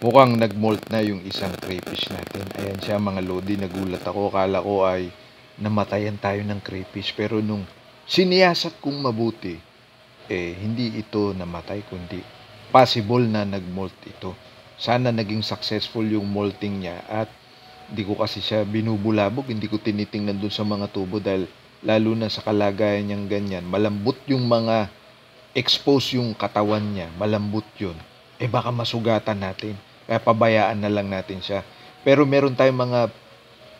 Mukhang nag-molt na yung isang crayfish natin. Ayan siya mga lodi, nagulat ako. Kala ko ay namatayan tayo ng crayfish. Pero nung siniyasat kong mabuti, hindi ito namatay kundi possible na nag-molt ito. Sana naging successful yung molting niya at hindi ko kasi siya binubulabog, hindi ko tinitingnan dun sa mga tubo dahil lalo na sa kalagayan niyang ganyan, malambot yung mga expose yung katawan niya, malambot yun. Baka masugatan natin. Kaya pabayaan na lang natin siya. Pero meron tayong mga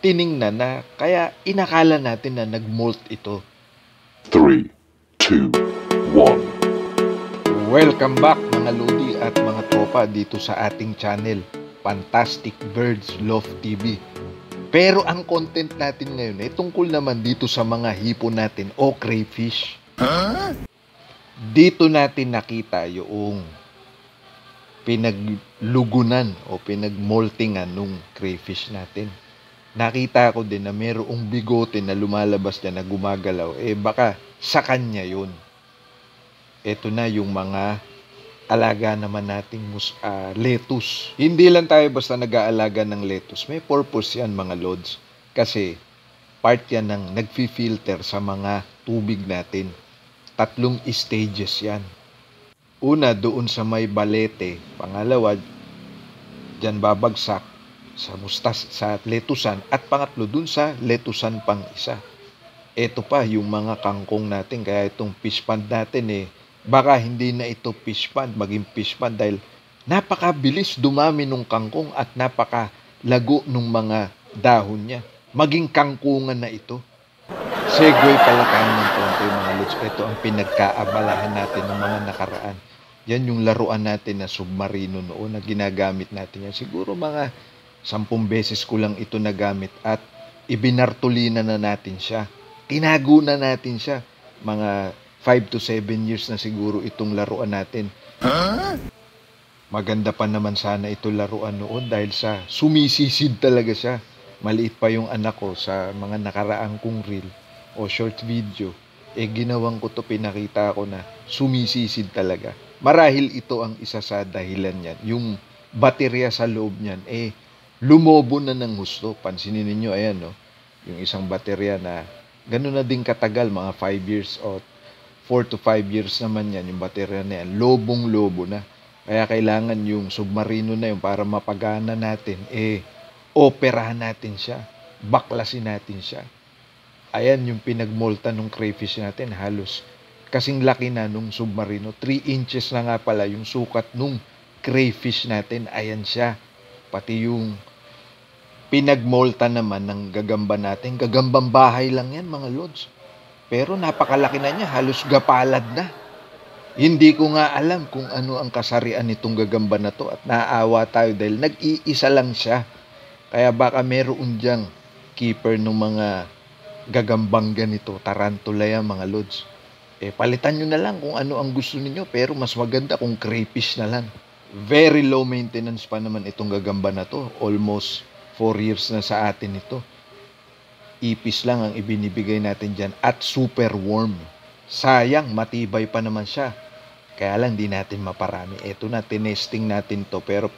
tiningnan na kaya inakala natin na nag-molt ito. 3, 2, 1. Welcome back mga lodi at mga tropa dito sa ating channel, Fantastic Birds Love TV. Pero ang content natin ngayon ay tungkol naman dito sa mga hipon natin o crayfish. Dito natin nakita yung pinaglugunan o pinagmoltingan nung crayfish natin. Nakita ko din na mayroong bigote na lumalabas na gumagalaw. Baka sa kanya yun. Ito na yung mga alaga naman nating lettuce. Hindi lang tayo basta nag-aalaga ng lettuce. May purpose yan mga lods. Kasi part yan ng nagfi-filter sa mga tubig natin. 3 stages yan. Una, doon sa may balete. Pangalawa, dyan babagsak sa letusan. At pangatlo, doon sa letusan pang isa. Ito pa, yung mga kangkong natin. Kaya itong fish pond natin baka hindi na ito fish pond, maging fish pond dahil napakabilis dumami nung kangkong at napakalago nung mga dahon niya. Maging kangkungan na ito. Segue pala tayo ng konti mga lods. Ito ang pinagkaabalahan natin ng mga nakaraan. Yan yung laruan natin na submarino noon na ginagamit natin yan. Siguro mga 10 beses ko lang ito nagamit at ibinartulina na natin siya. Tinago na natin siya. Mga 5 to 7 years na siguro itong laruan natin. Maganda pa naman sana ito laruan noon dahil sa sumisisid talaga siya. Maliit pa yung anak ko sa mga nakaraang kong reel o short video. Ginawang ko to, pinakita ko na sumisisid talaga. Marahil ito ang isa sa dahilan yan. Yung baterya sa loob niyan, lumobo na ng husto. Pansinin ninyo, ayan, no? Yung isang baterya na gano'n na din katagal, mga 5 years o 4 to 5 years naman yan, yung baterya na yan, lobong-lobo na. Kaya kailangan yung submarino na yun para mapagana natin, operahan natin siya, baklasin natin siya. Ayan yung pinagmolta ng crayfish natin, halos kasing laki na nung submarino. 3 inches na nga pala yung sukat nung crayfish natin, ayan siya. Pati yung pinagmolta naman ng gagamba natin, gagambang bahay lang yan mga lods. Pero napakalaki na niya, halos gapalad na. Hindi ko nga alam kung ano ang kasarian nitong gagamba na to at naaawa tayo dahil nag-iisa lang siya. Kaya baka meron diyang keeper ng mga gagambang ganito, tarantula yan mga lods. Palitan nyo na lang kung ano ang gusto niyo pero mas maganda kung crayfish na lang. Very low maintenance pa naman itong gagamba na to. Almost 4 years na sa atin ito. Ipis lang ang ibinibigay natin dyan at super warm. Sayang, matibay pa naman siya. Kaya lang di natin maparami. Ito na, tinesting natin to pero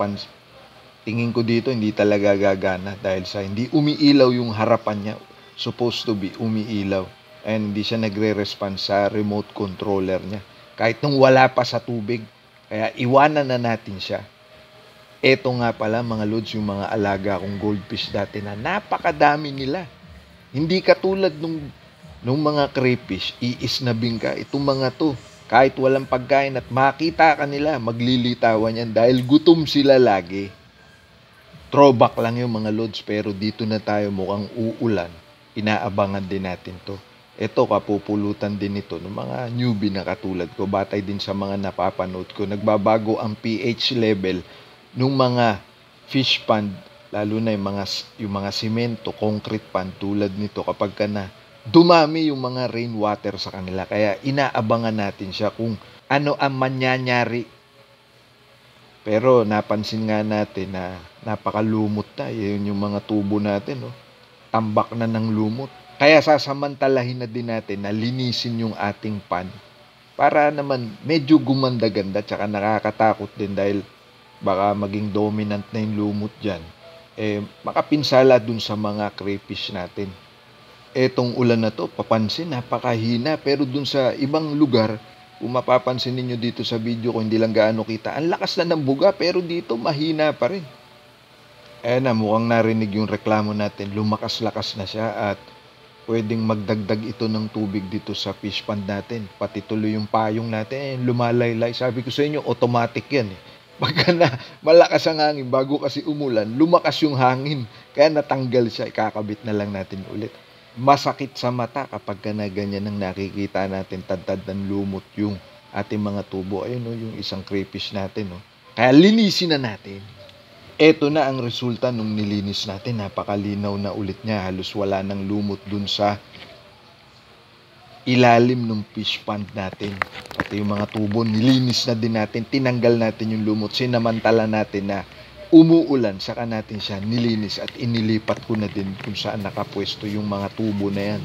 tingin ko dito hindi talaga gagana dahil sa hindi umiilaw yung harapan niya. Supposed to be umiilaw. And hindi siya nagre-respond sa remote controller niya. Kahit nung wala pa sa tubig. Kaya iwanan na natin siya. Ito nga pala mga lods yung mga alaga kong goldfish dati na napakadami nila. Hindi katulad nung mga crayfish, iis na bingka. Itong mga to, kahit walang pagkain at makita ka nila, maglilitawan yan dahil gutom sila lagi. Throwback lang yung mga lods pero dito na tayo mukhang uulan. Inaabangan din natin to. Ito kapupulutan din ito ng mga newbie na katulad ko. Batay din sa mga napapanood ko. Nagbabago ang pH level ng mga fish pond. Lalo na yung mga simento, concrete pond tulad nito kapag na dumami yung mga rainwater sa kanila. Kaya inaabangan natin siya kung ano ang manyanyari. Pero napansin nga natin na napakalumot na. Yun yung mga tubo natin. No? Tambak na ng lumot. Kaya sasamantalahin na din natin na linisin yung ating pond para naman medyo gumanda-ganda tsaka nakakatakot din dahil baka maging dominant na yung lumot dyan, makapinsala dun sa mga crayfish natin. Etong ulan na to, papansin, napakahina, pero dun sa ibang lugar, kung mapapansin ninyo dito sa video ko, hindi lang gaano kita, ang lakas na ng buga, pero dito mahina pa rin. Na, mukhang narinig yung reklamo natin, lumakas-lakas na siya at pwedeng magdagdag ito ng tubig dito sa fish pond natin. Pati tuloy yung payong natin, lumalaylay. Sabi ko sa inyo, automatic yan eh. Pagka na malakas ang hangin, bago kasi umulan, lumakas yung hangin. Kaya natanggal siya, ikakabit na lang natin ulit. Masakit sa mata kapag na ganyan ang nakikita natin, tad-tad ng lumot yung ating mga tubo. Ayun o, yung isang crayfish natin. No? Kaya linisin na natin. Eto na ang resulta nung nilinis natin. Napakalinaw na ulit niya. Halos wala nang lumot dun sa ilalim ng fish pond natin. Pati yung mga tubo, nilinis na din natin. Tinanggal natin yung lumot. Sinamantala natin na umuulan. Saka natin siya nilinis at inilipat ko na din kung saan nakapwesto yung mga tubo na yan.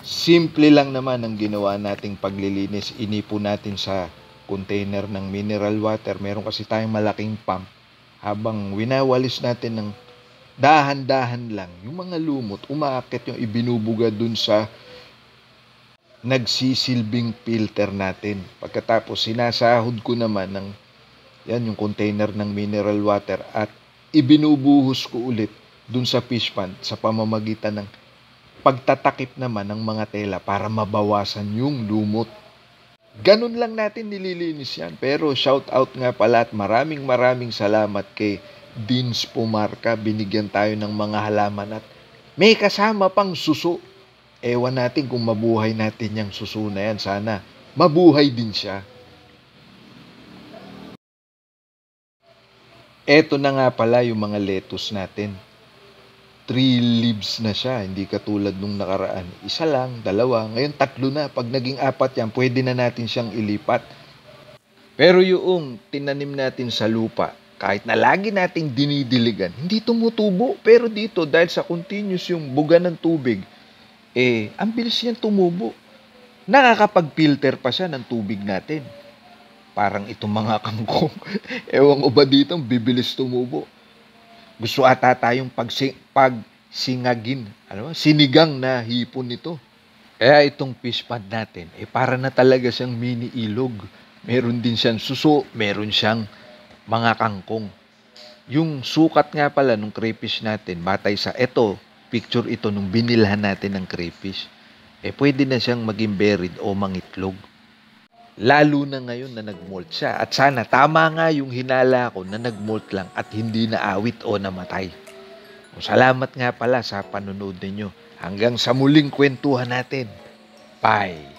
Simple lang naman ang ginawa nating paglilinis. Inipo natin sa container ng mineral water. Meron kasi tayong malaking pump. Habang winawalis natin ng dahan-dahan lang, yung mga lumot, umaakit yung ibinubuga dun sa nagsisilbing filter natin. Pagkatapos, sinasahod ko naman ng yan, yung container ng mineral water at ibinubuhos ko ulit dun sa fish pond sa pamamagitan ng pagtatakip naman ng mga tela para mabawasan yung lumot. Ganun lang natin nililinis yan. Pero shout out nga pala at maraming salamat kay Deans Pumarca. Binigyan tayo ng mga halaman at may kasama pang suso. Ewan natin kung mabuhay natin yung suso na yan. Sana mabuhay din siya. Eto na nga pala yung mga lettuce natin. 3 leaves na siya, hindi katulad nung nakaraan. Isa lang, dalawa, ngayon 3 na. Pag naging 4 yan, pwede na natin siyang ilipat. Pero yung tinanim natin sa lupa, kahit na lagi nating dinidiligan, hindi tumutubo. Pero dito, dahil sa continuous yung buga ng tubig, ang bilis niyang tumubo. Nakakapag-filter pa siya ng tubig natin. Parang itong mga kangkong. Ewan ko ba dito, bibilis tumubo. Gusto ata tayong pagsingagin, sinigang na hipon nito. Kaya itong fish pond natin, para na talaga siyang mini ilog. Meron din siyang suso, meron siyang mga kangkong. Yung sukat nga pala nung crayfish natin, batay sa picture ito nung binilhan natin ng crayfish, pwede na siyang maging buried o mangitlog. Lalo na ngayon na nag-molt siya. At sana tama nga yung hinala ko na nag-molt lang at hindi naawit o namatay. Salamat nga pala sa panonood ninyo. Hanggang sa muling kwentuhan natin. Bye!